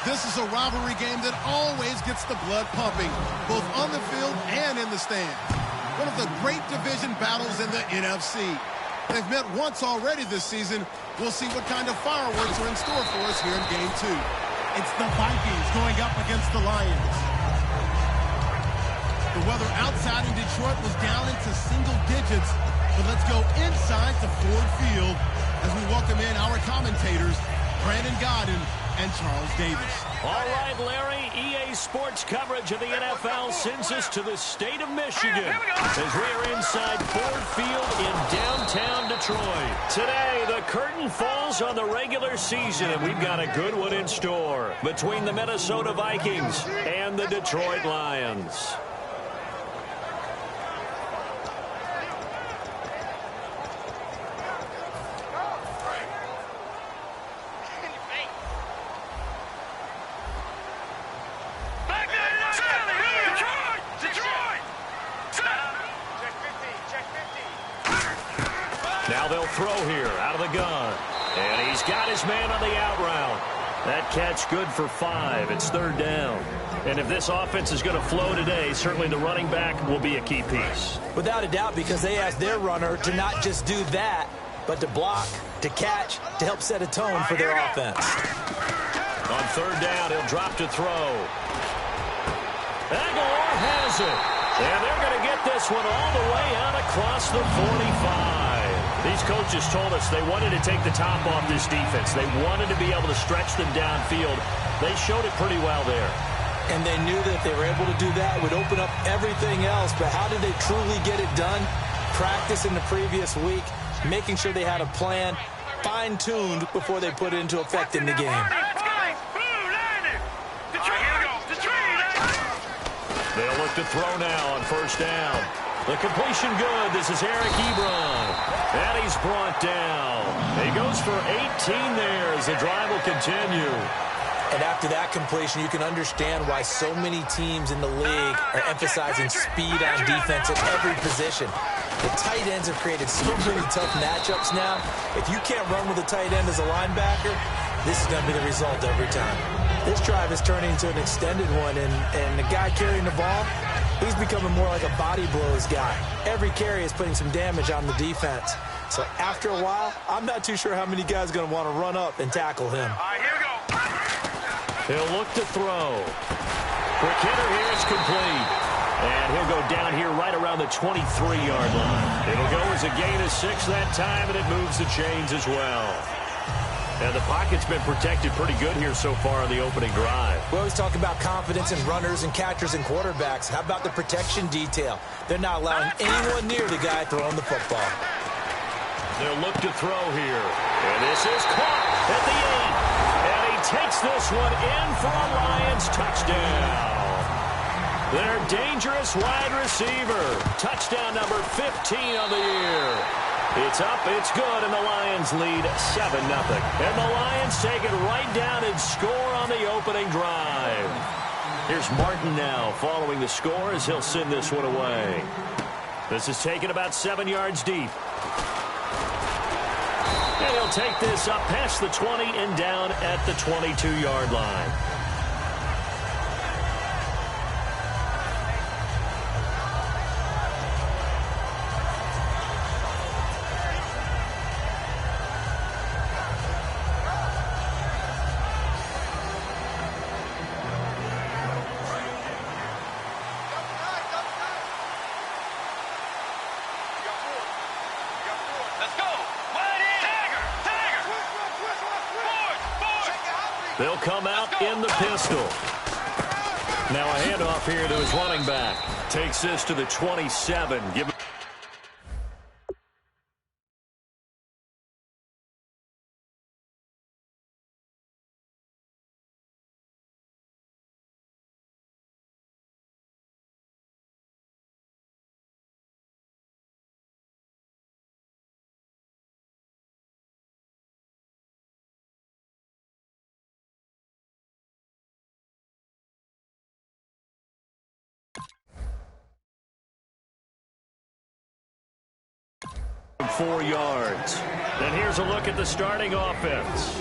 This is a rivalry game that always gets the blood pumping, both on the field and in the stands. One of the great division battles in the NFC. They've met once already this season. We'll see what kind of fireworks are in store for us here in Game 2. It's the Vikings going up against the Lions. The weather outside in Detroit was down into single digits, but let's go inside to Ford Field as we welcome in our commentators, Brandon Godden and Charles Davis. All right, Larry, EA Sports coverage of the NFL sends us to the state of Michigan as we are inside Ford Field in downtown Detroit. Today, the curtain falls on the regular season, and we've got a good one in store between the Minnesota Vikings and the Detroit Lions. Now they'll throw here out of the gun. And he's got his man on the out route. That catch good for 5. It's 3rd down. And if this offense is going to flow today, certainly the running back will be a key piece. Without a doubt, because they asked their runner to not just do that, but to block, to catch, to help set a tone for their offense. On 3rd down, he'll drop to throw. Aguilar has it. And they're going to get this one all the way out across the 45. These coaches told us they wanted to take the top off this defense. They wanted to be able to stretch them downfield. They showed it pretty well there. And they knew that if they were able to do that, it would open up everything else. But how did they truly get it done? Practice in the previous week, making sure they had a plan, fine-tuned before they put it into effect in the game. They'll look to throw now on 1st down. The completion good. This is Eric Ebron. And he's brought down. He goes for 18 there as the drive will continue. And after that completion, you can understand why so many teams in the league are emphasizing speed on defense at every position. The tight ends have created so many tough matchups now. If you can't run with a tight end as a linebacker, this is going to be the result every time. This drive is turning into an extended one, and the guy carrying the ball, he's becoming more like a body blows guy. Every carry is putting some damage on the defense. So after a while, I'm not too sure how many guys are going to want to run up and tackle him. All right, here we go. He'll look to throw. Quick hitter here is complete. And he'll go down here right around the 23-yard line. It'll go as a gain of 6 that time, and it moves the chains as well. And the pocket's been protected pretty good here so far on the opening drive. We always talk about confidence in runners and catchers and quarterbacks. How about the protection detail? They're not allowing anyone near the guy throwing the football. They'll look to throw here. And this is caught at the 8. And he takes this one in for a Lions touchdown. Their dangerous wide receiver. Touchdown number 15 on the year. It's up, it's good, and the Lions lead 7-0. And the Lions take it right down and score on the opening drive. Here's Martin now following the score as he'll send this one away. This is taken about 7 yards deep. And he'll take this up past the 20 and down at the 22-yard line. They'll come out in the pistol. Now a handoff here to his running back. Takes this to the 27. Give it. .4 yards. And here's a look at the starting offense.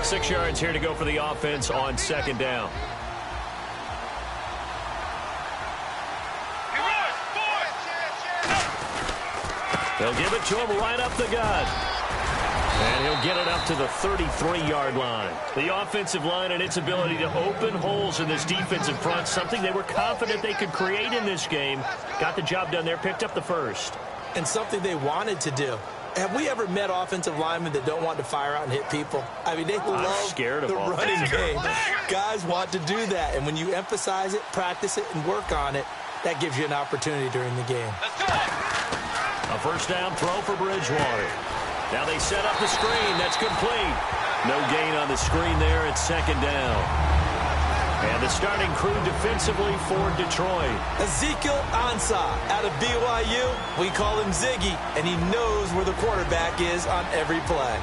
6 yards here to go for the offense on second down. They'll give it to him right up the gut. And he'll get it up to the 33-yard line. The offensive line and its ability to open holes in this defensive front, something they were confident they could create in this game. Got the job done there, picked up the first. And something they wanted to do. Have we ever met offensive linemen that don't want to fire out and hit people? I mean, they love the running game. Guys want to do that. And when you emphasize it, practice it, and work on it, that gives you an opportunity during the game. A first down throw for Bridgewater. Now they set up the screen. That's complete. No gain on the screen there. It's second down. And the starting crew defensively for Detroit. Ezekiel Ansah out of BYU. We call him Ziggy, and he knows where the quarterback is on every play.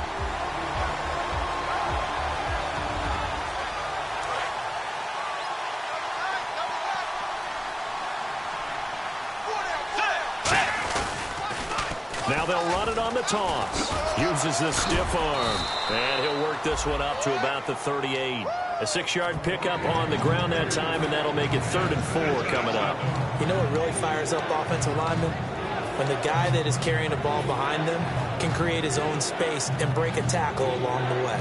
Now they'll run it on the toss. Uses the stiff arm. And he'll work this one up to about the 38. A 6-yard pickup on the ground that time, and that'll make it 3rd and 4 coming up. You know what really fires up offensive linemen? When the guy that is carrying the ball behind them can create his own space and break a tackle along the way.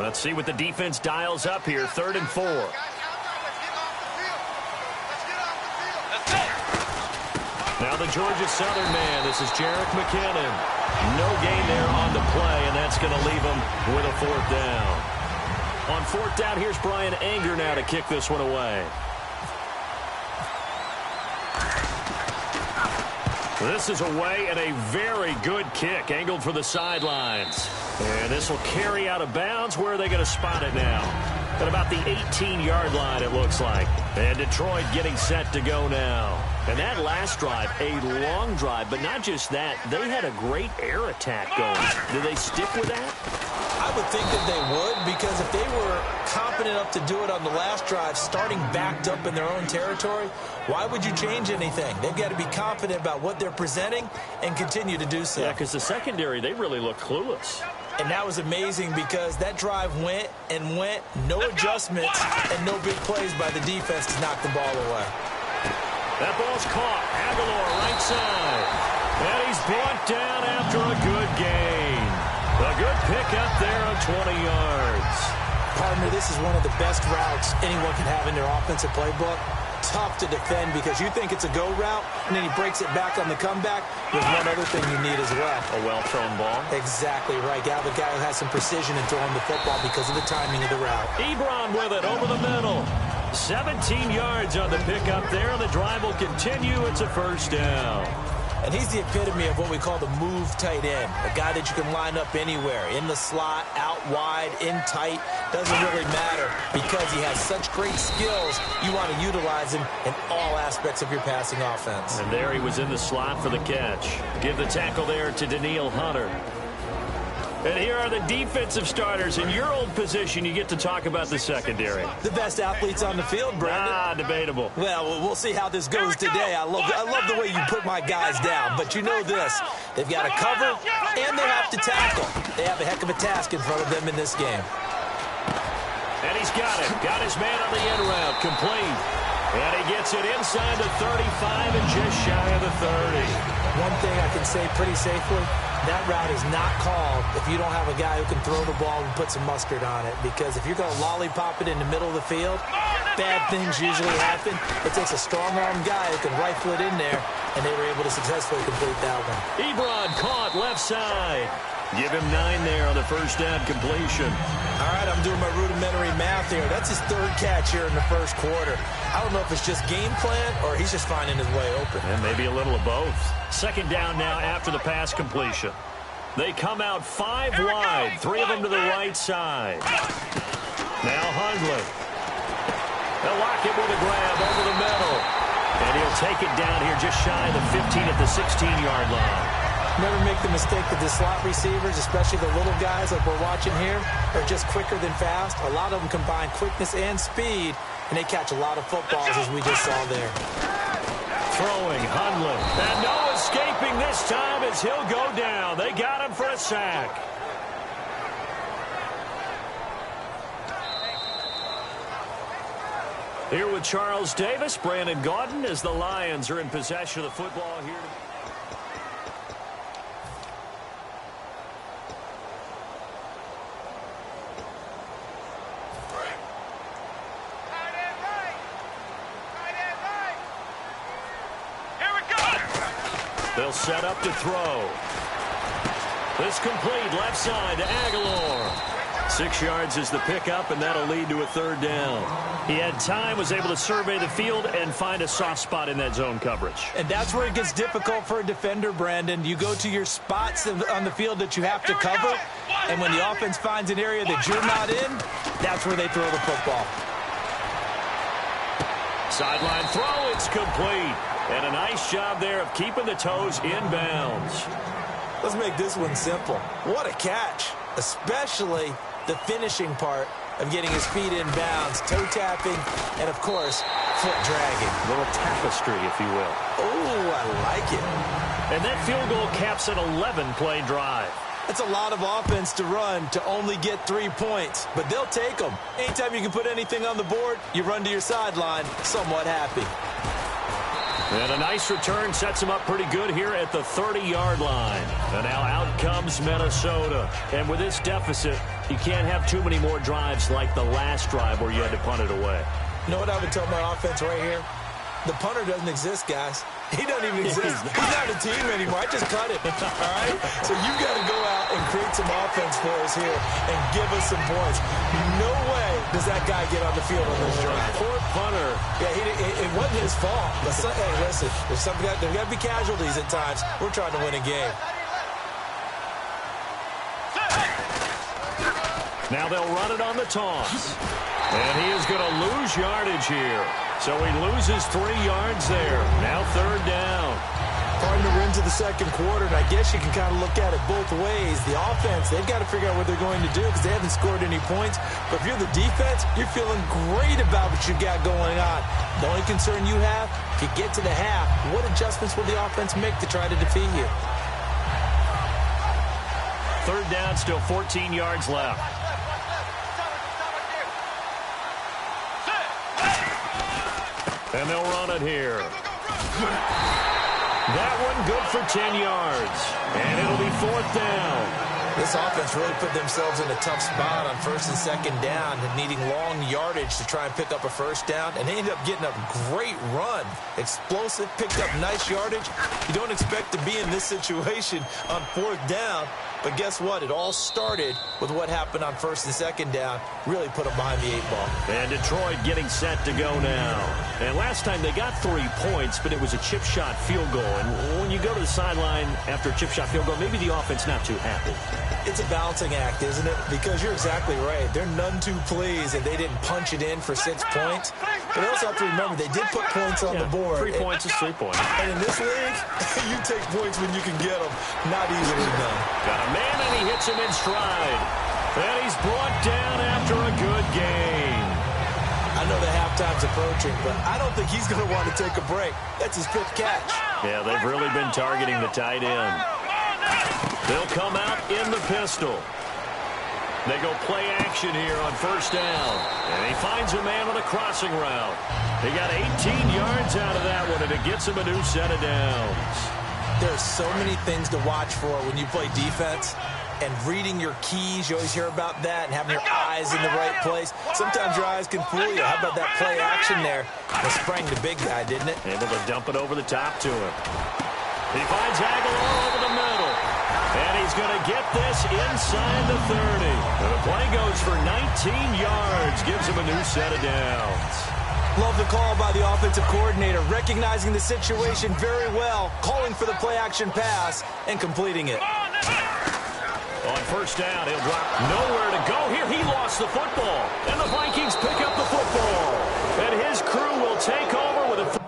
Let's see what the defense dials up here. 3rd and 4. Now the Georgia Southern man. This is Jerick McKinnon. No gain there on the play, and that's going to leave him with a 4th down. On 4th down, here's Brian Anger now to kick this one away. This is away and a very good kick, angled for the sidelines. And this will carry out of bounds. Where are they going to spot it now? At about the 18-yard line, it looks like. And Detroit getting set to go now. And that last drive, a long drive, but not just that. They had a great air attack going. Do they stick with that? I would think that they would, because if they were confident enough to do it on the last drive, starting backed up in their own territory, why would you change anything? They've got to be confident about what they're presenting and continue to do so. Yeah, because the secondary, they really look clueless. And that was amazing because that drive went and went, no adjustments, and no big plays by the defense to knock the ball away. That ball's caught. Aguilar right side. And he's brought down after a good gain. A good pickup there of 20 yards. Partner, this is one of the best routes anyone can have in their offensive playbook. Tough to defend because you think it's a go route, and then he breaks it back on the comeback. There's one other thing you need as well. A well-thrown ball. Exactly right. Got a guy who has some precision in throwing the football because of the timing of the route. Ebron with it over the middle. 17 yards on the pickup there. The drive will continue. It's a first down. And he's the epitome of what we call the move tight end. A guy that you can line up anywhere. In the slot, out wide, in tight. Doesn't really matter because he has such great skills. You want to utilize him in all aspects of your passing offense. And there he was in the slot for the catch. Give the tackle there to Daniil Hunter. And here are the defensive starters. In your old position, you get to talk about the secondary. The best athletes on the field, Brandon. Debatable. Well, we'll see how this goes today. I love the way you put my guys down. But you know this. They've got to cover, and they have to tackle. They have a heck of a task in front of them in this game. And he's got it. Got his man on the end route. Complete. And he gets it inside the 35 and just shy of the 30. One thing I can say pretty safely, that route is not called if you don't have a guy who can throw the ball and put some mustard on it. Because if you're going to lollipop it in the middle of the field, bad things usually happen. It takes a strong-armed guy who can rifle it in there, and they were able to successfully complete that one. Ebron caught left side. Give him 9 there on the first down completion. All right, I'm doing my rudimentary math here. That's his 3rd catch here in the first quarter. I don't know if it's just game plan or he's just finding his way open. And maybe a little of both. Second down now after the pass completion. They come out 5 wide, 3 of them to the right side. Now Hundley. They'll lock it with a grab over the middle. And he'll take it down here just shy of the 15 at the 16-yard line. Never make the mistake that the slot receivers, especially the little guys like we're watching here, are just quicker than fast. A lot of them combine quickness and speed, and they catch a lot of footballs, as we just saw there. Throwing, Hundley. And no escape escaping this time as he'll go down. They got him for a sack. Here with Charles Davis, Brandon Gaudin, as the Lions are in possession of the football here. They'll set up to throw. This complete left side to Aguilar. 6 yards is the pickup, and that'll lead to a third down. He had time, was able to survey the field and find a soft spot in that zone coverage. And that's where it gets difficult for a defender, Brandon. You go to your spots on the field that you have to cover, and when the offense finds an area that you're not in, that's where they throw the football. Sideline throw, it's complete. And a nice job there of keeping the toes in bounds. Let's make this one simple. What a catch, especially the finishing part of getting his feet in bounds, toe tapping, and, of course, foot dragging. A little tapestry, if you will. Oh, I like it. And that field goal caps an 11-play drive. That's a lot of offense to run to only get 3 points, but they'll take them. Anytime you can put anything on the board, you run to your sideline somewhat happy. And a nice return sets him up pretty good here at the 30-yard line. And now out comes Minnesota. And with this deficit, you can't have too many more drives like the last drive where you had to punt it away. You know what I would tell my offense right here? The punter doesn't exist, guys. He doesn't even exist. He's not a team anymore. I just cut it, all right? So you got to go out and create some offense for us here and give us some points. No way does that guy get on the field on this drive. Poor punter. Yeah, it wasn't his fault. But hey, listen, there's got to be casualties at times. We're trying to win a game. Now they'll run it on the toss. And he is going to lose yardage here. So he loses 3 yards there. Now third down. Starting to into the second quarter, and I guess you can kind of look at it both ways. The offense, they've got to figure out what they're going to do because they haven't scored any points. But if you're the defense, you're feeling great about what you got going on. The only concern you have, if you get to the half, what adjustments will the offense make to try to defeat you? Third down, still 14 yards left. And they'll run it here. That one good for 10 yards. And it'll be fourth down. This offense really put themselves in a tough spot on first and second down and needing long yardage to try and pick up a first down. And they ended up getting a great run. Explosive, picked up nice yardage. You don't expect to be in this situation on fourth down. But guess what? It all started with what happened on first and second down. Really put them behind the 8 ball. And Detroit getting set to go now. And last time they got 3 points, but it was a chip shot field goal. And when you go to the sideline after a chip shot field goal, maybe the offense not too happy. It's a balancing act, isn't it? Because you're exactly right. They're none too pleased that they didn't punch it in for 6 points. But they also have to remember they did put points on the board. 3 points is 3 points. And in this league, you take points when you can get them. Not easily done. Got a man, and he hits him in stride. And he's brought down after a good game. I know the halftime's approaching, but I don't think he's going to want to take a break. That's his 5th catch. Yeah, they've really been targeting the tight end. They'll come out in the pistol. They go play action here on first down. And he finds a man on a crossing route. He got 18 yards out of that one, and it gets him a new set of downs. There's so many things to watch for when you play defense. And reading your keys, you always hear about that, and having your eyes in the right place. Sometimes your eyes can fool you. How about that play action there? It sprang the big guy, didn't it? Able to dump it over the top to him. He finds Aguilar over the middle. And he's going to get this inside the 30. And the play goes for 19 yards. Gives him a new set of downs. Love the call by the offensive coordinator, recognizing the situation very well, calling for the play-action pass, and completing it. On first down, he'll drop nowhere to go. Here, he lost the football. And the Vikings pick up the football. And his crew will take over with a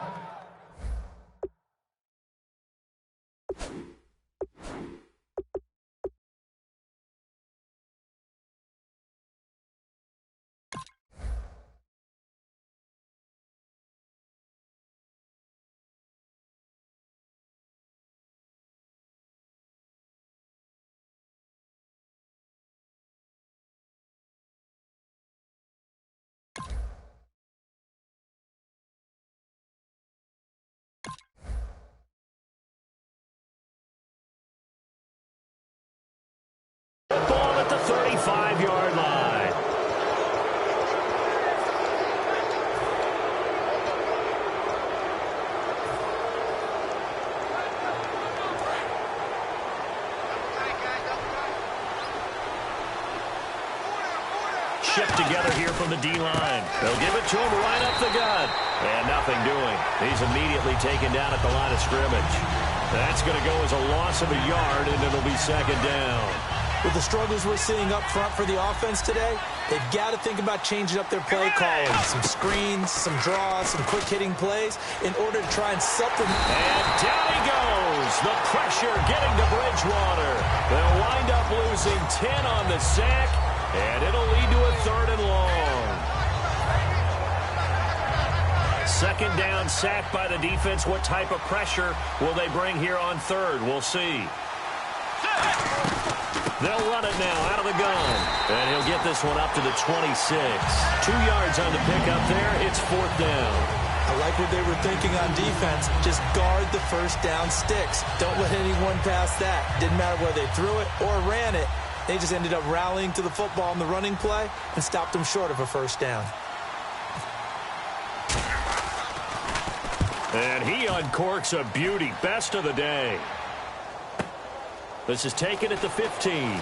shift together here from the D-line. They'll give it to him right up the gut. And nothing doing. He's immediately taken down at the line of scrimmage. That's going to go as a loss of a yard, and it'll be second down. With the struggles we're seeing up front for the offense today, they've got to think about changing up their play calling. Some screens, some draws, some quick-hitting plays in order to try and supplement. And down he goes. The pressure getting to Bridgewater. They'll wind up losing 10 on the sack, and it'll lead to a 3rd and long. Second down, sack by the defense. What type of pressure will they bring here on 3rd? We'll see. They'll run it now out of the gun. And he'll get this one up to the 26. 2 yards on the pickup there. It's 4th down. I like what they were thinking on defense. Just guard the first down sticks. Don't let anyone pass that. Didn't matter whether they threw it or ran it. They just ended up rallying to the football in the running play and stopped them short of a first down. And he uncorks a beauty. Best of the day. This is taken at the 15. A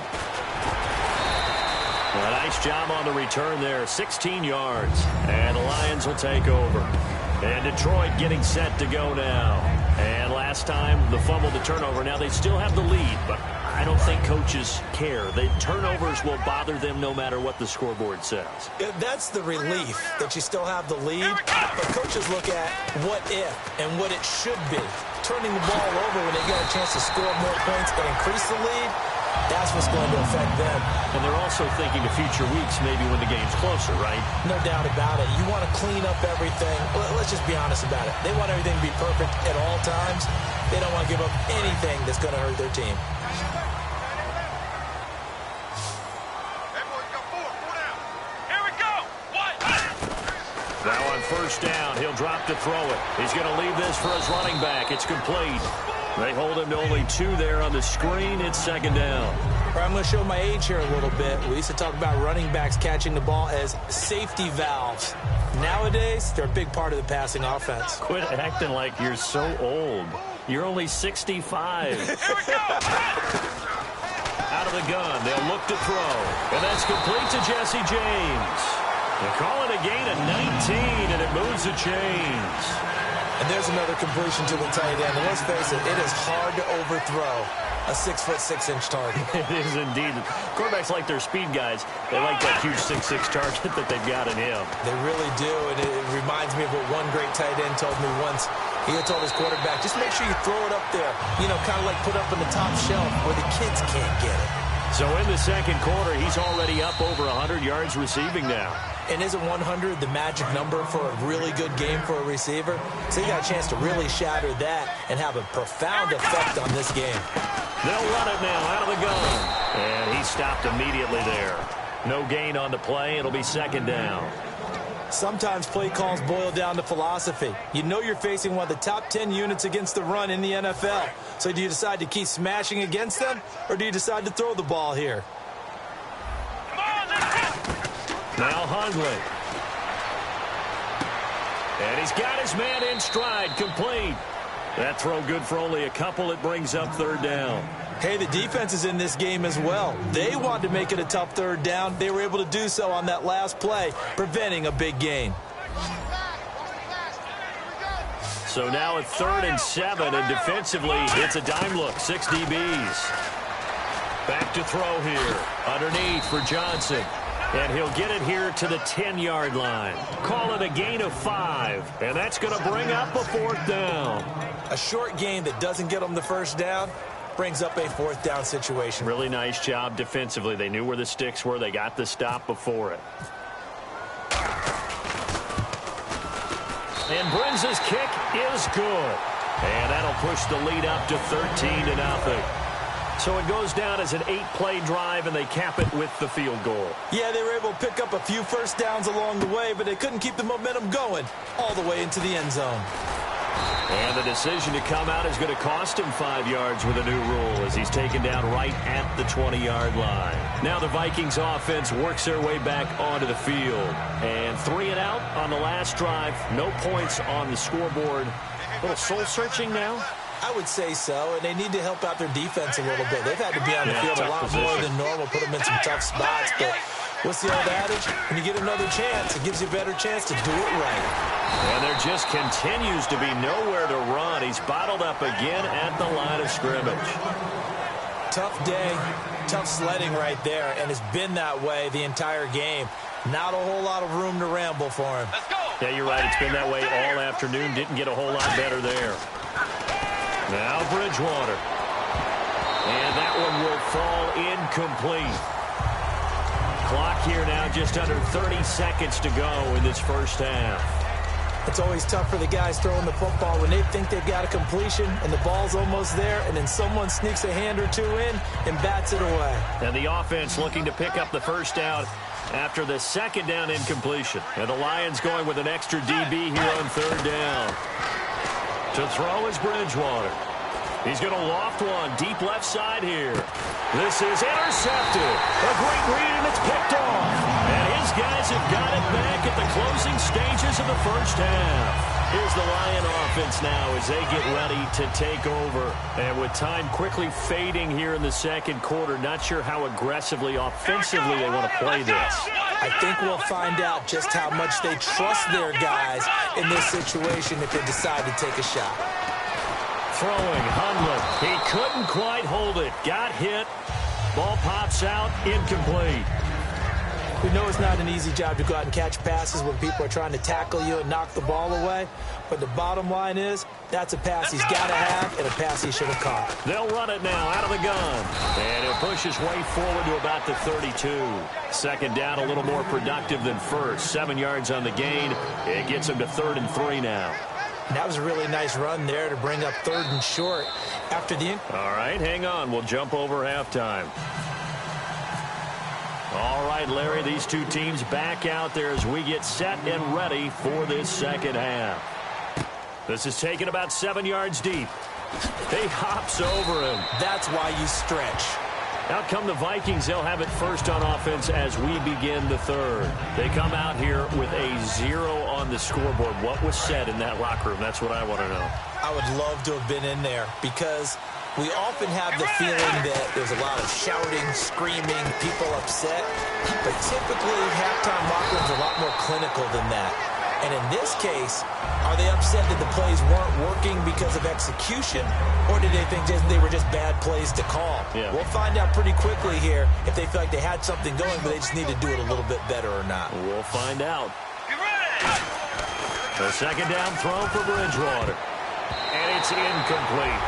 nice job on the return there. 16 yards. And the Lions will take over. And Detroit getting set to go now. And last time, the fumble, the turnover. Now they still have the lead, but I don't think coaches care. The turnovers will bother them no matter what the scoreboard says. Yeah, that's the relief that you still have the lead. But coaches look at what if and what it should be. Turning the ball over when they get a chance to score more points and increase the lead, that's what's going to affect them. And they're also thinking of future weeks, maybe when the game's closer, right? No doubt about it. You want to clean up everything. Let's just be honest about it. They want everything to be perfect at all times. They don't want to give up anything that's going to hurt their team. Now on first down, he'll drop to throw it. He's going to leave this for his running back. It's complete. They hold him to only 2 there on the screen. It's second down. I'm going to show my age here a little bit. We used to talk about running backs catching the ball as safety valves. Nowadays, they're a big part of the passing offense. Quit acting like you're so old. You're only 65. Here we go! Out of the gun, they'll look to throw. And that's complete to Jesse James. They call it a gain of 19, and it moves the chains. And there's another completion to the tight end. And let's face it, it is hard to overthrow a 6'6" target. It is indeed. Quarterbacks like their speed guys. They like that huge 6'6" target that they've got in him. They really do, and it reminds me of what one great tight end told me once. He had told his quarterback, just make sure you throw it up there, you know, kind of like put up on the top shelf where the kids can't get it. So in the second quarter, he's already up over 100 yards receiving now. And isn't 100 the magic number for a really good game for a receiver? So he got a chance to really shatter that and have a profound effect on this game. They'll run it now out of the gun. And he stopped immediately there. No gain on the play. It'll be second down. Sometimes play calls boil down to philosophy. You know you're facing one of the top 10 units against the run in the NFL. So do you decide to keep smashing against them, or do you decide to throw the ball here? Now Hundley. And he's got his man in stride, complete. That throw good for only a couple. It brings up third down. Hey, the defense is in this game as well. They wanted to make it a tough third down. They were able to do so on that last play, preventing a big gain. So now it's 3rd and 7, and defensively, it's a dime look. 6 DBs. Back to throw here. Underneath for Johnson. And he'll get it here to the 10-yard line. Call it a gain of 5. And that's going to bring up a 4th down. A short gain that doesn't get them the first down brings up a 4th down situation. Really nice job defensively. They knew where the sticks were. They got the stop before it. And Brenza's kick is good. And that'll push the lead up to 13-0. So it goes down as an 8-play drive, and they cap it with the field goal. Yeah, they were able to pick up a few first downs along the way, but they couldn't keep the momentum going all the way into the end zone. And the decision to come out is going to cost him 5 yards with a new rule as he's taken down right at the 20-yard line. Now the Vikings offense works their way back onto the field. And 3 and out on the last drive. No points on the scoreboard. A little soul-searching now? I would say so, and they need to help out their defense a little bit. They've had to be on the field a lot more than normal, put them in some tough spots, but What's the old adage? When you get another chance, it gives you a better chance to do it right. And there just continues to be nowhere to run. He's bottled up again at the line of scrimmage. Tough day, tough sledding right there, and it's been that way the entire game. Not a whole lot of room to ramble for him. Let's go. Yeah, you're right. It's been that way all afternoon. Didn't get a whole lot better there. Now Bridgewater. And that one will fall incomplete. Clock here now just under 30 seconds to go in this first half. It's always tough for the guys throwing the football when they think they've got a completion and the ball's almost there, and then someone sneaks a hand or two in and bats it away. And the offense looking to pick up the first down after the second down incompletion. And the Lions going with an extra DB here on third down. To throw is Bridgewater. He's going to loft one deep left side here. This is intercepted. A great read, and it's picked off. And his guys have got it back at the closing stages of the first half. Here's the Lion offense now as they get ready to take over. And with time quickly fading here in the second quarter, not sure how aggressively, offensively they want to play this. I think we'll find out just how much they trust their guys in this situation if they decide to take a shot. Throwing, Hundley. He couldn't quite hold it. Got hit. Ball pops out, incomplete. We know it's not an easy job to go out and catch passes when people are trying to tackle you and knock the ball away. But the bottom line is, that's a pass he's got to have and a pass he should have caught. They'll run it now out of the gun. And he'll push his way forward to about the 32. Second down, a little more productive than first. 7 yards on the gain. It gets him to 3rd and 3 now. And that was a really nice run there to bring up 3rd and short after the... All right, hang on. We'll jump over halftime. All right, Larry, these two teams back out there as we get set and ready for this second half. This is taken about 7 yards deep. He hops over him. That's why you stretch. Out come the Vikings. They'll have it first on offense as we begin the third. They come out here with a 0 on the scoreboard. What was said in that locker room? That's what I want to know. I would love to have been in there because we often have the feeling that there's a lot of shouting, screaming, people upset. But typically, halftime locker rooms are a lot more clinical than that. And in this case, are they upset that the plays weren't working because of execution? Or did they think they were just bad plays to call? Yeah. We'll find out pretty quickly here if they feel like they had something going, but they just need to do it a little bit better or not. We'll find out. The second down throw for Bridgewater. And it's incomplete.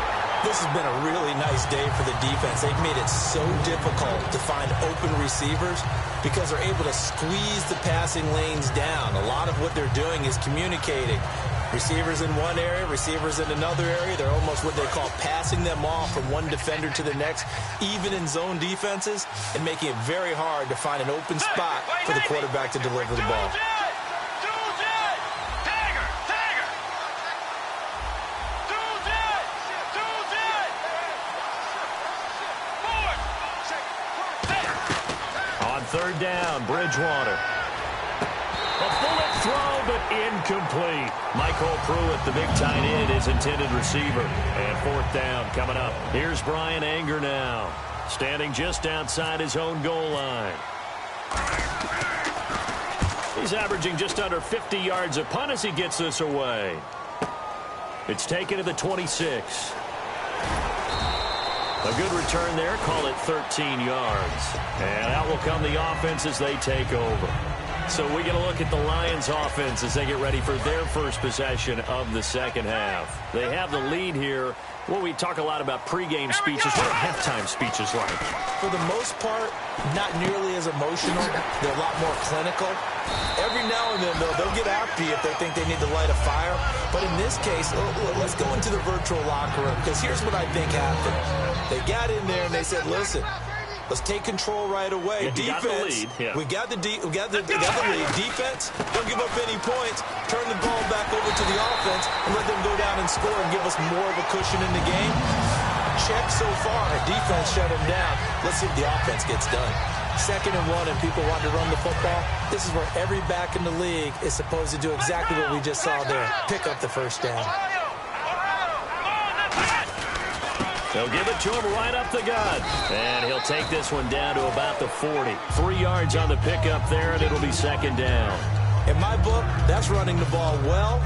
This has been a really nice day for the defense. They've made it so difficult to find open receivers because they're able to squeeze the passing lanes down. A lot of what they're doing is communicating. Receivers in one area, receivers in another area. They're almost what they call passing them off from one defender to the next, even in zone defenses, and making it very hard to find an open spot for the quarterback to deliver the ball. Third down, Bridgewater. A bullet throw, but incomplete. Michael Pruitt, the big tight end, his intended receiver. And fourth down coming up. Here's Brian Anger now, standing just outside his own goal line. He's averaging just under 50 yards a punt as he gets this away. It's taken to the 26. A good return there, call it 13 yards. And out will come the offense as they take over. So we get a look at the Lions offense as they get ready for their first possession of the second half. They have the lead here. Well, we talk a lot about pregame speeches. What are halftime speeches like? For the most part, not nearly as emotional. They're a lot more clinical. Every now and then, though, they'll get after you if they think they need to light a fire. But in this case, let's go into the virtual locker room, because here's what I think happened. They got in there and they said, listen, let's take control right away. Yeah, defense, we got the lead. Defense, don't give up any points. Turn the ball back over to the offense and let them go down and score and give us more of a cushion in the game. Check so far. Defense shut them down. Let's see if the offense gets done. 2nd and 1 and people want to run the football. This is where every back in the league is supposed to do exactly what we just saw there. Pick up the first down. They'll give it to him right up the gut. And he'll take this one down to about the 40. 3 yards on the pickup there, and it'll be second down. In my book, that's running the ball well,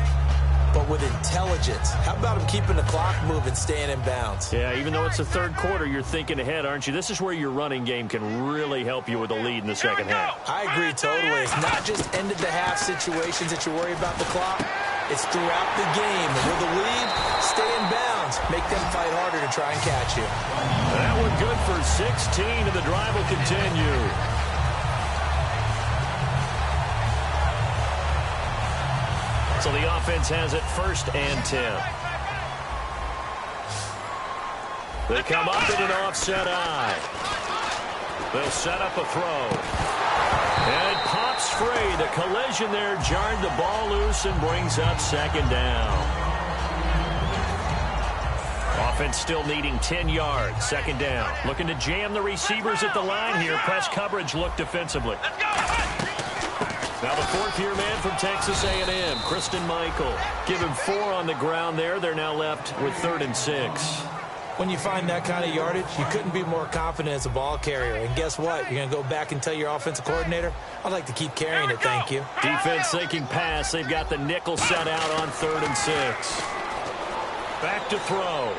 but with intelligence. How about him keeping the clock moving, staying in bounds? Yeah, even though it's the third quarter, you're thinking ahead, aren't you? This is where your running game can really help you with a lead in the second half. I agree totally. It's not just end-of-the-half situations that you worry about the clock. It's throughout the game. And with a lead, stay in bounds. Make them fight harder to try and catch you. That one good for 16, and the drive will continue. So the offense has it 1st and 10. They come up in an offset eye. They'll set up a throw. And it pops free. The collision there jarred the ball loose and brings up second down. Offense still needing 10 yards. Second down. Looking to jam the receivers at the line here. Press coverage look defensively. Now the 4th-year man from Texas A&M, Christian Michael. Give him 4 on the ground there. They're now left with 3rd and 6. When you find that kind of yardage, you couldn't be more confident as a ball carrier. And guess what? You're going to go back and tell your offensive coordinator, I'd like to keep carrying it, thank you. Defense thinking pass. They've got the nickel set out on 3rd and 6. Back to throw.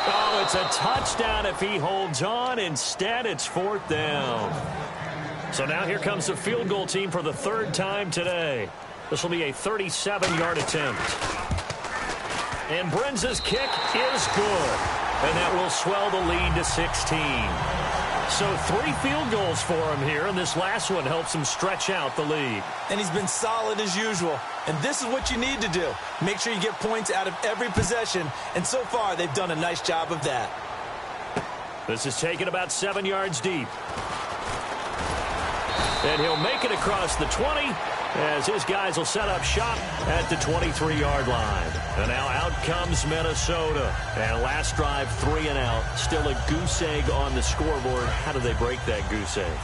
Oh, it's a touchdown if he holds on. Instead, it's 4th down. So now here comes the field goal team for the 3rd time today. This will be a 37-yard attempt. And Brenz's kick is good. And that will swell the lead to 16. So 3 field goals for him here, and this last one helps him stretch out the lead. And he's been solid as usual. And this is what you need to do. Make sure you get points out of every possession. And so far, they've done a nice job of that. This is taken about 7 yards deep. And he'll make it across the 20 as his guys will set up shop at the 23-yard line. And now out comes Minnesota. And last drive, 3 and out. Still a goose egg on the scoreboard. How do they break that goose egg?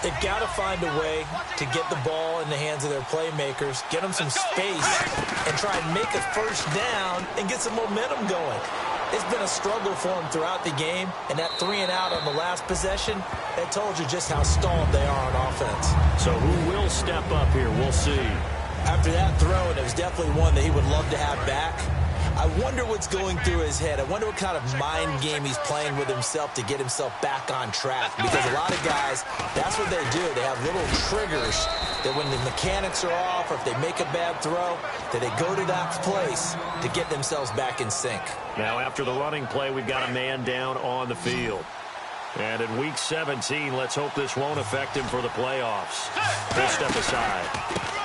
They've got to find a way to get the ball in the hands of their playmakers, get them some space, and try and make a first down and get some momentum going. It's been a struggle for them throughout the game, and that 3 and out on the last possession, that told you just how stalled they are on offense. So who will step up here? We'll see. After that throw, and it was definitely one that he would love to have back, I wonder what's going through his head. I wonder what kind of mind game he's playing with himself to get himself back on track. Because a lot of guys, that's what they do. They have little triggers that when the mechanics are off or if they make a bad throw, that they go to that place to get themselves back in sync. Now after the running play, we've got a man down on the field. And in Week 17, let's hope this won't affect him for the playoffs. He'll step aside.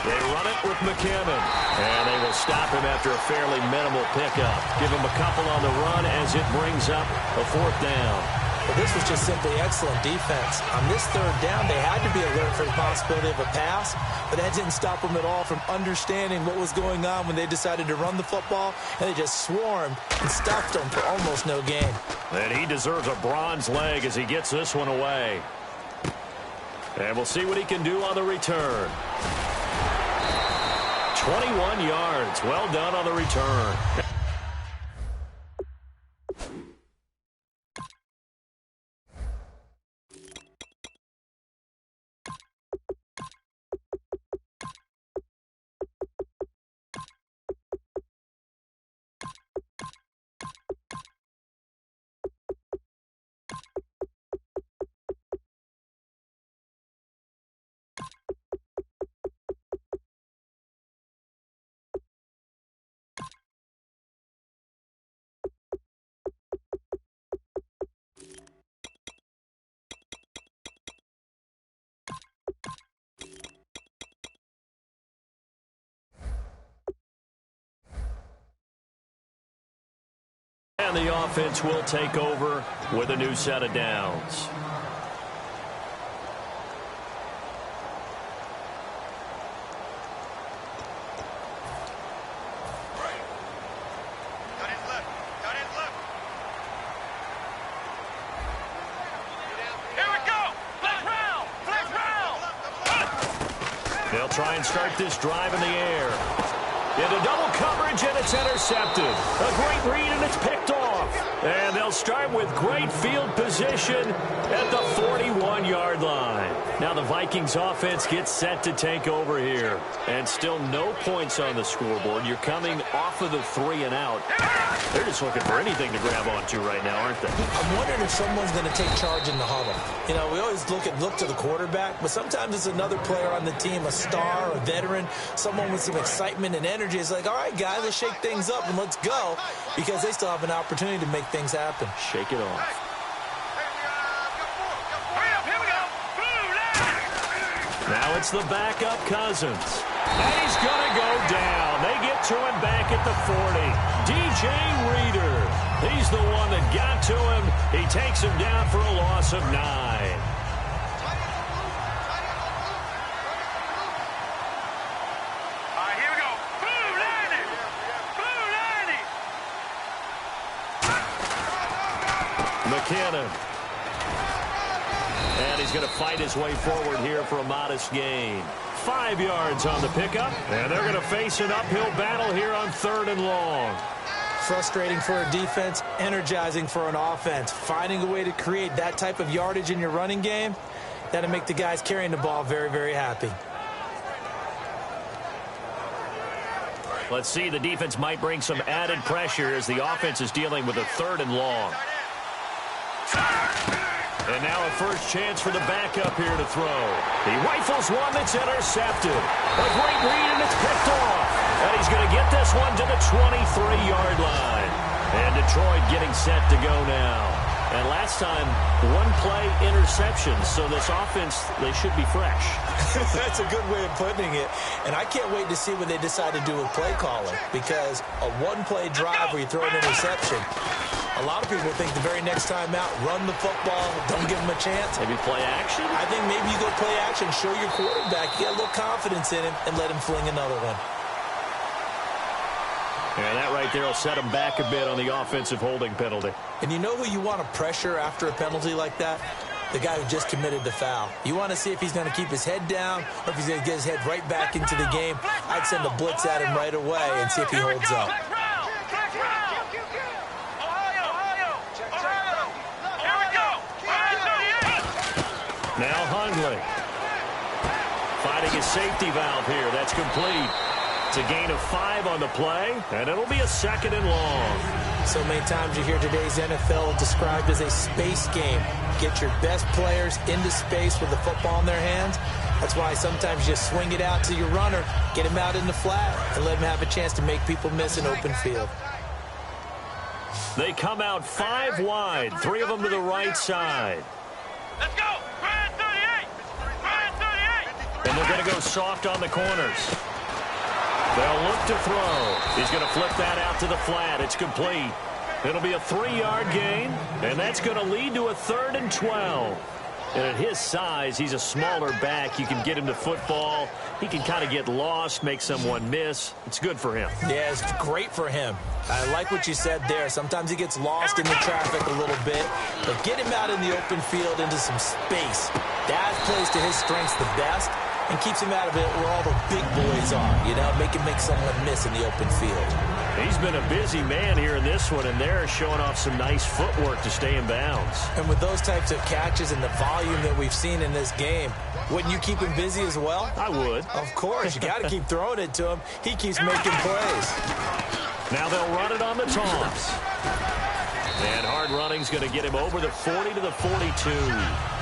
They run it with McKinnon. And they will stop him after a fairly minimal pickup. Give him a couple on the run as it brings up a 4th down. Well, this was just simply excellent defense. On this 3rd down, they had to be alert for the possibility of a pass, but that didn't stop them at all from understanding what was going on when they decided to run the football, and they just swarmed and stuffed them for almost no gain. And he deserves a bronze leg as he gets this one away. And we'll see what he can do on the return. 21 yards. Well done on the return. And the offense will take over with a new set of downs. They'll try and start this drive in the air. Into double coverage, and it's intercepted. A great read, and it's picked off. And they'll start with great field position at the 41-yard line. Now the Vikings offense gets set to take over here. And still no points on the scoreboard. You're coming off of the 3 and out. They're just looking for anything to grab onto right now, aren't they? I'm wondering if someone's going to take charge in the huddle. You know, we always look to the quarterback, but sometimes it's another player on the team, a star, a veteran, someone with some excitement and energy. It's like, all right, guys, let's shake things up and let's go, because they still have an opportunity to make things happen. Shake it off. Now it's the backup Cousins. And he's going to go down. They get to him back at the 40. DJ Reader. He's the one that got to him. He takes him down for a loss of 9. McKinnon. And he's going to fight his way forward here for a modest gain. 5 yards on the pickup. And they're going to face an uphill battle here on 3rd and long. Frustrating for a defense, energizing for an offense. Finding a way to create that type of yardage in your running game, that'll make the guys carrying the ball very, very happy. Let's see, the defense might bring some added pressure as the offense is dealing with a 3rd and long. And now a first chance for the backup here to throw. He rifles one that's intercepted. A great read, and it's picked off. And he's going to get this one to the 23-yard line. And Detroit getting set to go now. And last time, 1-play interception. So this offense, they should be fresh. That's a good way of putting it. And I can't wait to see what they decide to do with play calling. Because a 1-play drive where you throw an interception, a lot of people think the very next time out, run the football, don't give him a chance. Maybe play action? I think maybe you go play action, show your quarterback, you got a little confidence in him, and let him fling another one. And that right there will set him back a bit on the offensive holding penalty. And you know who you want to pressure after a penalty like that? The guy who just committed the foul. You want to see if he's going to keep his head down or if he's going to get his head right back into the game. I'd send a blitz at him right away and see if he holds up. Now Hundley fighting his safety valve here. That's complete. It's a gain of 5 on the play, and it'll be a 2nd and long. So many times you hear today's NFL described as a space game. Get your best players into space with the football in their hands. That's why sometimes you just swing it out to your runner, get him out in the flat, and let him have a chance to make people miss an open field. They come out 5 wide, 3 of them to the right side. Let's go! Brian 38! Brian 38! And they're going to go soft on the corners. They'll look to throw. He's going to flip that out to the flat. It's complete. It'll be a 3-yard gain, and that's going to lead to a 3rd and 12. And at his size, he's a smaller back. You can get him to football. He can kind of get lost, make someone miss. It's good for him. Yeah, it's great for him. I like what you said there. Sometimes he gets lost in the traffic a little bit, but get him out in the open field into some space. That plays to his strengths the best and keeps him out of it where all the big boys are, you know, make him make someone miss in the open field. He's been a busy man here in this one, and they're showing off some nice footwork to stay in bounds. And with those types of catches and the volume that we've seen in this game, wouldn't you keep him busy as well? I would. Of course. You got to keep throwing it to him. He keeps making plays. Now they'll run it on the toss. And hard running's going to get him over the 40 to the 42.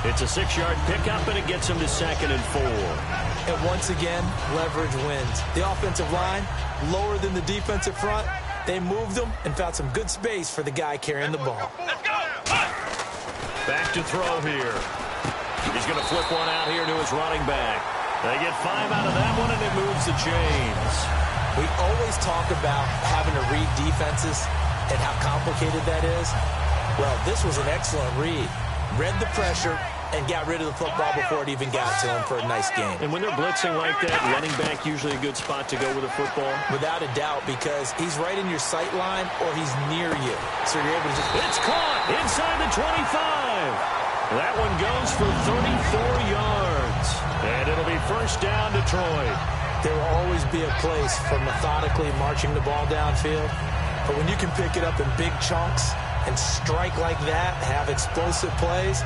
It's a 6-yard pickup, and it gets him to 2nd and 4. And once again, leverage wins. The offensive line, lower than the defensive front. They moved them and found some good space for the guy carrying the ball. Let's go! Back to throw here. He's going to flip one out here to his running back. They get 5 out of that one, and it moves the chains. We always talk about having to read defenses and how complicated that is. Well, this was an excellent read. Read the pressure and got rid of the football before it even got to him for a nice game. And when they're blitzing like that, running back usually a good spot to go with a football? Without a doubt, because he's right in your sight line or he's near you. So you're able to just... It's caught inside the 25. That one goes for 34 yards. And it'll be first down, Detroit. There will always be a place for methodically marching the ball downfield. But when you can pick it up in big chunks and strike like that, have explosive plays,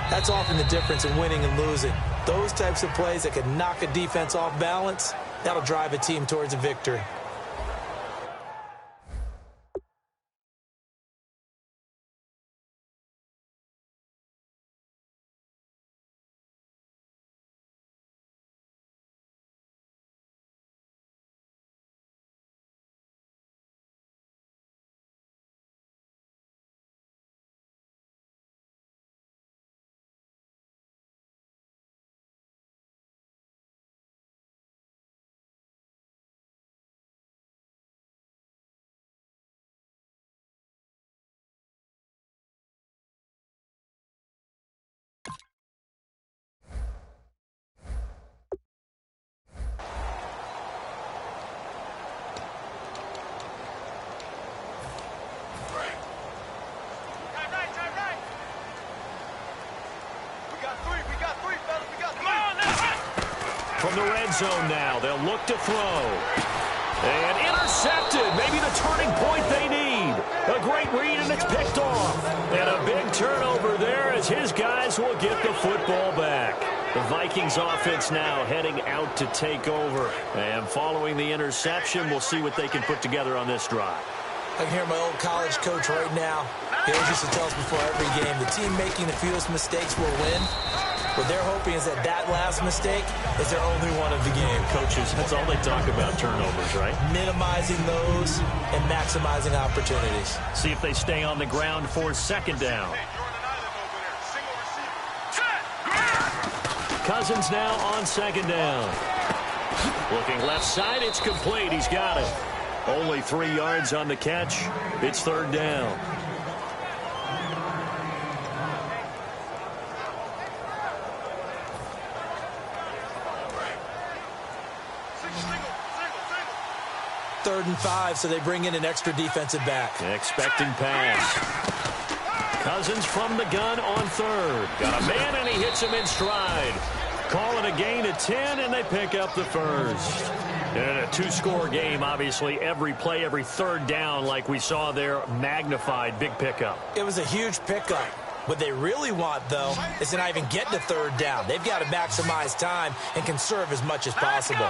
that's often the difference in winning and losing. Those types of plays that can knock a defense off balance, that'll drive a team towards a victory. From the red zone now, they'll look to throw. And intercepted, maybe the turning point they need. A great read, and it's picked off. And a big turnover there as his guys will get the football back. The Vikings offense now heading out to take over. And following the interception, we'll see what they can put together on this drive. I can hear my old college coach right now. He always used to tell us before every game, the team making the fewest mistakes will win. What they're hoping is that last mistake is their only one of the game. Coaches, that's all they talk about, turnovers, right? Minimizing those and maximizing opportunities. See if they stay on the ground for second down. Cousins now on second down. Looking left side, it's complete. He's got it. Only 3 yards on the catch. It's third down. Third and 5, so they bring in an extra defensive back. Expecting pass. Cousins from the gun on third. Got a man, and he hits him in stride. Calling a gain of 10, and they pick up the first. And a 2-score game, obviously, every play, every third down, like we saw there, magnified, big pickup. It was a huge pickup. What they really want, though, is to not even get to third down. They've got to maximize time and conserve as much as possible.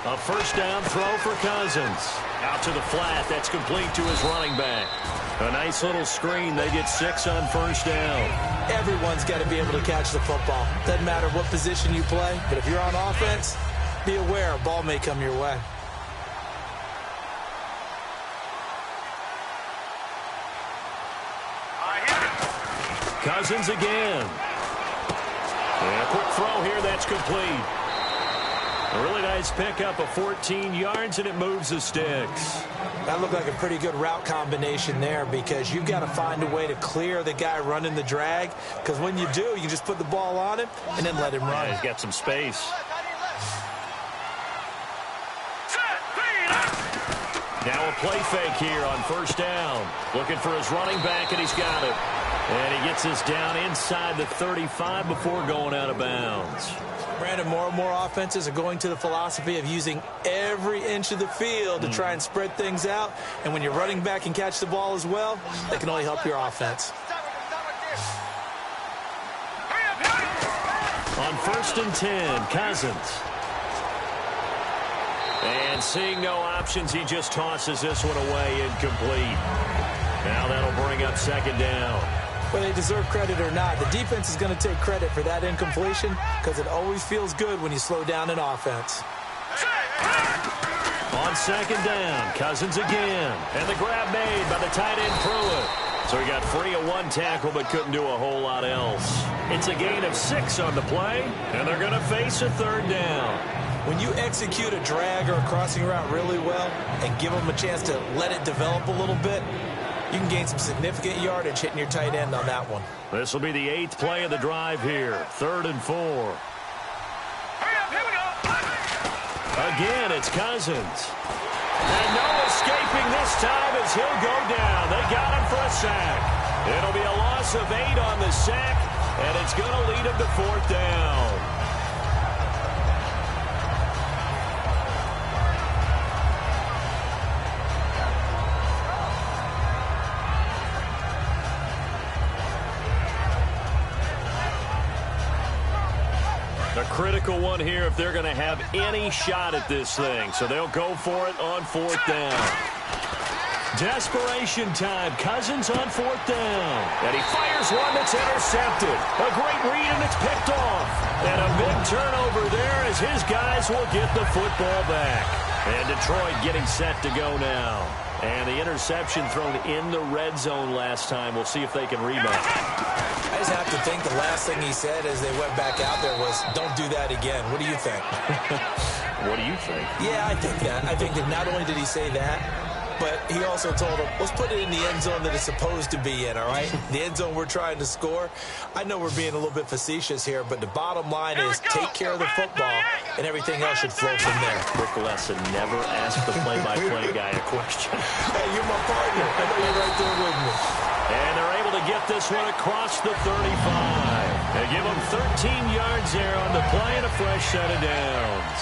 A first down throw for Cousins. Out to the flat. That's complete to his running back. A nice little screen. They get 6 on first down. Everyone's got to be able to catch the football. Doesn't matter what position you play, but if you're on offense, be aware a ball may come your way. Cousins again. And a quick throw here. That's complete. A really nice pickup of 14 yards, and it moves the sticks. That looked like a pretty good route combination there because you've got to find a way to clear the guy running the drag, because when you do, you can just put the ball on him and then let him run. Yeah, he's got some space. Now a play fake here on first down. Looking for his running back, and he's got it. And he gets this down inside the 35 before going out of bounds. Brandon, more and more offenses are going to the philosophy of using every inch of the field to try and spread things out. And when your running back can catch the ball as well, that can only help your offense. On first and 10, Cousins. And seeing no options, he just tosses this one away, incomplete. Now that'll bring up second down. Whether they deserve credit or not, the defense is going to take credit for that incompletion because it always feels good when you slow down an offense. On second down, Cousins again. And the grab made by the tight end Pruitt. So he got free of one tackle but couldn't do a whole lot else. It's a gain of 6 on the play, and they're going to face a third down. When you execute a drag or a crossing route really well and give them a chance to let it develop a little bit, you can gain some significant yardage hitting your tight end on that one. This will be the 8th play of the drive here. 3rd and 4. Again, it's Cousins. And no escaping this time as he'll go down. They got him for a sack. It'll be a loss of 8 on the sack, and it's going to lead him to 4th down. A critical one here if they're going to have any shot at this thing. So they'll go for it on 4th down. Desperation time. Cousins on 4th down. And he fires one that's intercepted. A great read, and it's picked off. And a big turnover there as his guys will get the football back. And Detroit getting set to go now. And the interception thrown in the red zone last time. We'll see if they can rebound. I just have to think the last thing he said as they went back out there was, don't do that again. What do you think? What do you think? Yeah, I think that. I think that not only did he say that, but he also told him, let's put it in the end zone that it's supposed to be in, all right? The end zone we're trying to score. I know we're being a little bit facetious here, but the bottom line is take care of the football, and everything else should flow from there. Rick Lesson never asked the play-by-play guy a question. Hey, you're my partner. I know you're right there with me. And they're able to get this one across the 35. They give them 13 yards there on the play and a fresh set of downs.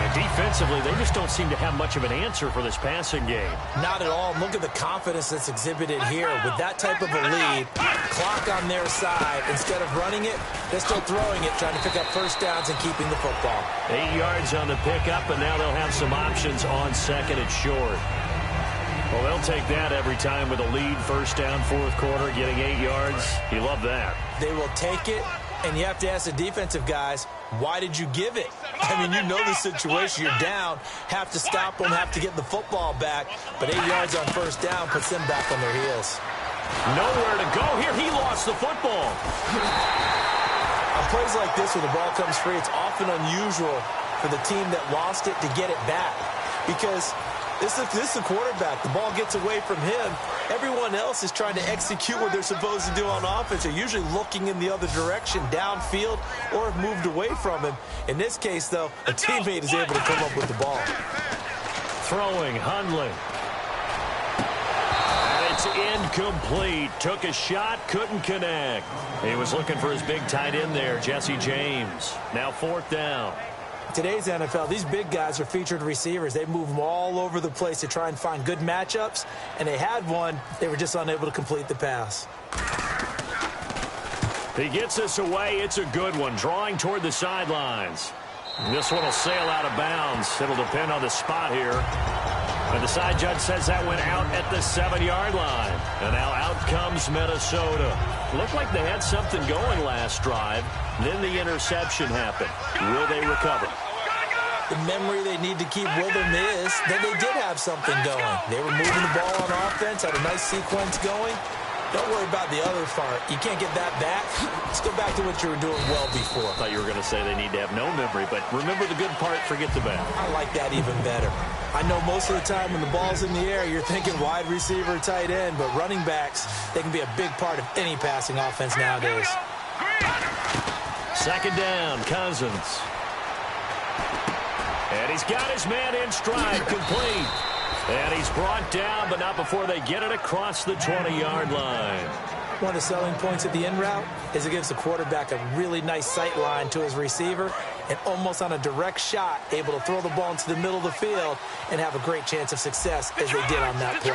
And defensively, they just don't seem to have much of an answer for this passing game. Not at all. Look at the confidence that's exhibited here. With that type of a lead, clock on their side, instead of running it, they're still throwing it, trying to pick up first downs and keeping the football. 8 yards on the pickup, and now they'll have some options on 2nd and short. Well, they'll take that every time with a lead, 1st down, 4th quarter, getting 8 yards. You love that. They will take it, and you have to ask the defensive guys, why did you give it? I mean, you know the situation. You're down, have to stop them, have to get the football back. But 8 yards on 1st down puts them back on their heels. Nowhere to go here. He lost the football. On plays like this where the ball comes free, it's often unusual for the team that lost it to get it back. Because this is the quarterback. The ball gets away from him. Everyone else is trying to execute what they're supposed to do on offense. They're usually looking in the other direction, downfield, or have moved away from him. In this case, though, a teammate is able to come up with the ball. Throwing, Hundley. And it's incomplete. Took a shot, couldn't connect. He was looking for his big tight end there, Jesse James. Now 4th down. Today's NFL, these big guys are featured receivers. They move them all over the place to try and find good matchups, and they had one. They were just unable to complete the pass. He gets this away. It's a good one, drawing toward the sidelines. This one will sail out of bounds. It'll depend on the spot here. And the side judge says that went out at the 7-yard line. And now out comes Minnesota. Looked like they had something going last drive. Then the interception happened. Will they recover? The memory they need to keep with them is that they did have something going. They were moving the ball on offense, had a nice sequence going. Don't worry about the other part. You can't get that back. Let's go back to what you were doing well before. I thought you were going to say they need to have no memory, but remember the good part, forget the bad. I like that even better. I know most of the time when the ball's in the air, you're thinking wide receiver, tight end, but running backs, they can be a big part of any passing offense nowadays. 2nd down, Cousins. And he's got his man in stride, complete. And he's brought down, but not before they get it across the 20-yard line. One of the selling points of the in route is it gives the quarterback a really nice sight line to his receiver and almost on a direct shot able to throw the ball into the middle of the field and have a great chance of success as they did on that play.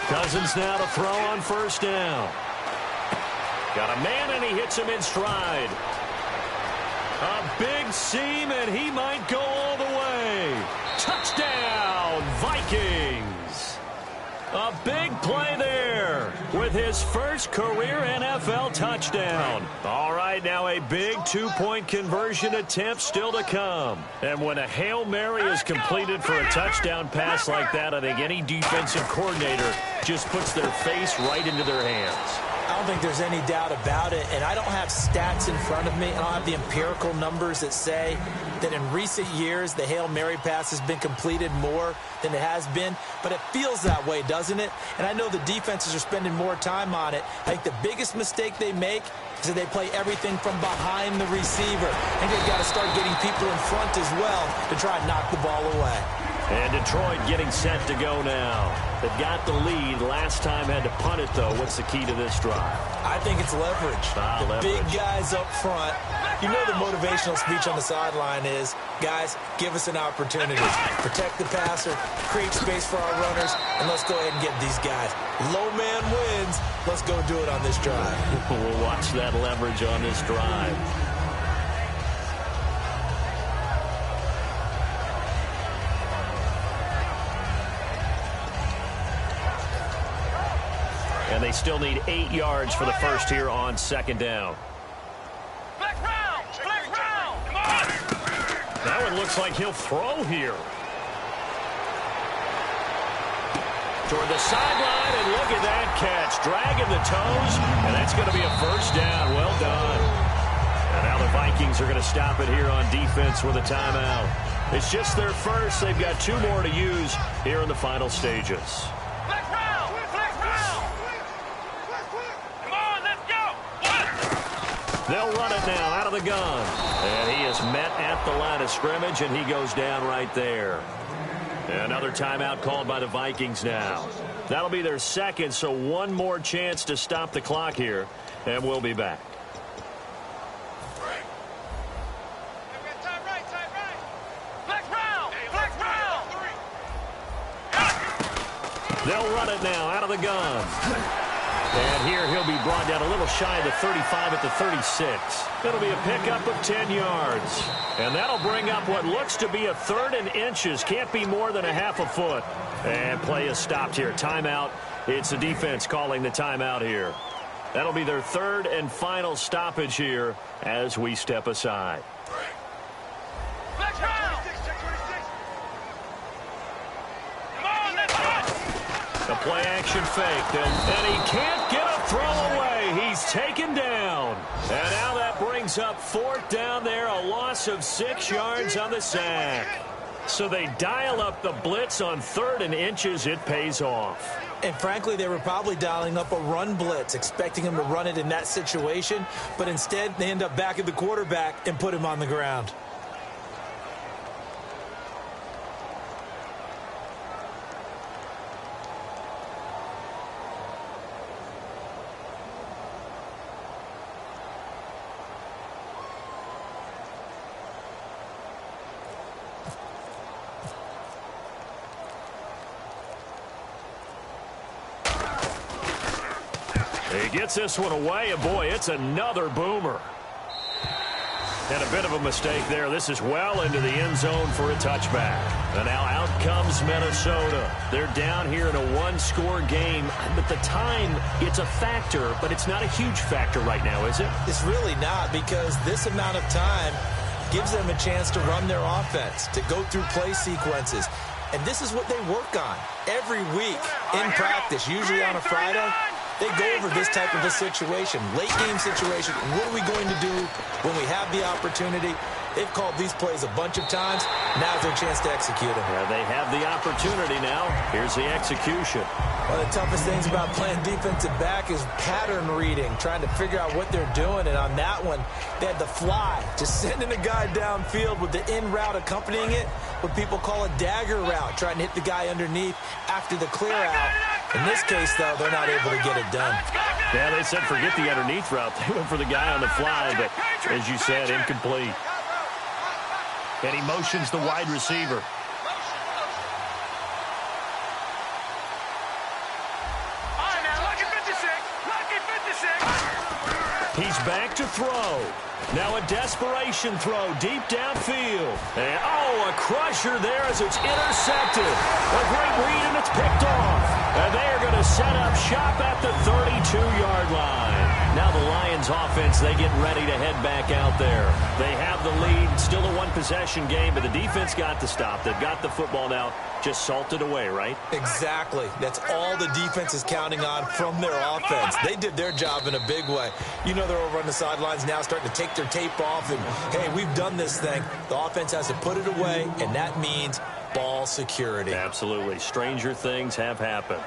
Cousins now to throw on 1st down. Got a man, and he hits him in stride. A big seam, and he might go all the way. Touchdown, Vikings. A big play there with his first career NFL touchdown. All right, now a big 2-point conversion attempt still to come. And when a Hail Mary is completed for a touchdown pass like that, I think any defensive coordinator just puts their face right into their hands. I don't think there's any doubt about it, and I don't have stats in front of me. I don't have the empirical numbers that say that in recent years the Hail Mary pass has been completed more than it has been, but it feels that way, doesn't it? And I know the defenses are spending more time on it. I think the biggest mistake they make is that they play everything from behind the receiver. I think they've got to start getting people in front as well to try and knock the ball away. And Detroit getting set to go now. They've got the lead. Last time had to punt it, though. What's the key to this drive? I think it's leverage. The big guys up front. You know the motivational speech on the sideline is, guys, give us an opportunity. Protect the passer, create space for our runners, and let's go ahead and get these guys. Low man wins. Let's go do it on this drive. We'll watch that leverage on this drive. And they still need 8 yards for the first here on second down. Black round! Black round! Come on! That one looks like he'll throw here. Toward the sideline, and look at that catch. Dragging the toes, and that's going to be a first down. Well done. And now the Vikings are going to stop it here on defense with a timeout. It's just their first. They've got 2 more to use here in the final stages. Black round! Black round! Come on, let's go! They'll run it now out of the gun. And he is met at the line of scrimmage, and he goes down right there. Another timeout called by the Vikings now. That'll be their second, so 1 more chance to stop the clock here, and we'll be back. They'll run it now out of the gun. And here he'll be brought down a little shy of the 35 at the 36. It'll be a pickup of 10 yards. And that'll bring up what looks to be a 3rd and inches. Can't be more than a half a foot. And play is stopped here. Timeout. It's the defense calling the timeout here. That'll be their 3rd and final stoppage here as we step aside. The play action fake, and he can't get a throw away. He's taken down. And now that brings up 4th down there, a loss of 6 yards on the sack. So they dial up the blitz on 3rd and inches. It pays off. And frankly, they were probably dialing up a run blitz, expecting him to run it in that situation. But instead, they end up back at the quarterback and put him on the ground. He gets this one away, and boy, it's another boomer. And a bit of a mistake there. This is well into the end zone for a touchback. And now out comes Minnesota. They're down here in a 1-score game. But the time, it's a factor, but it's not a huge factor right now, is it? It's really not, because this amount of time gives them a chance to run their offense, to go through play sequences. And this is what they work on every week in practice, usually on a Friday. They go over this type of a situation, late game situation. What are we going to do when we have the opportunity? They've called these plays a bunch of times. Now's their chance to execute them. Yeah, they have the opportunity now. Here's the execution. One of the toughest things about playing defensive back is pattern reading, trying to figure out what they're doing. And on that one, they had the fly, just sending a guy downfield with the in route accompanying it, what people call a dagger route, trying to hit the guy underneath after the clear out. In this case, though, they're not able to get it done. Yeah, they said forget the underneath route. They went for the guy on the fly, but as you said, incomplete. And he motions the wide receiver. He's back to throw. Now a desperation throw deep downfield. And, oh, a crusher there as it's intercepted. A great read, and it's picked off. And they are going to set up shop at the 32-yard line. Now the Lions offense, they get ready to head back out there. They have the lead. Still a one-possession game, but the defense got the stop. They've got the football now. Just salted away, right? Exactly. That's all the defense is counting on from their offense. They did their job in a big way. You know they're over on the sidelines now starting to take their tape off and, hey, we've done this thing. The offense has to put it away, and that means ball security. Absolutely. Stranger things have happened.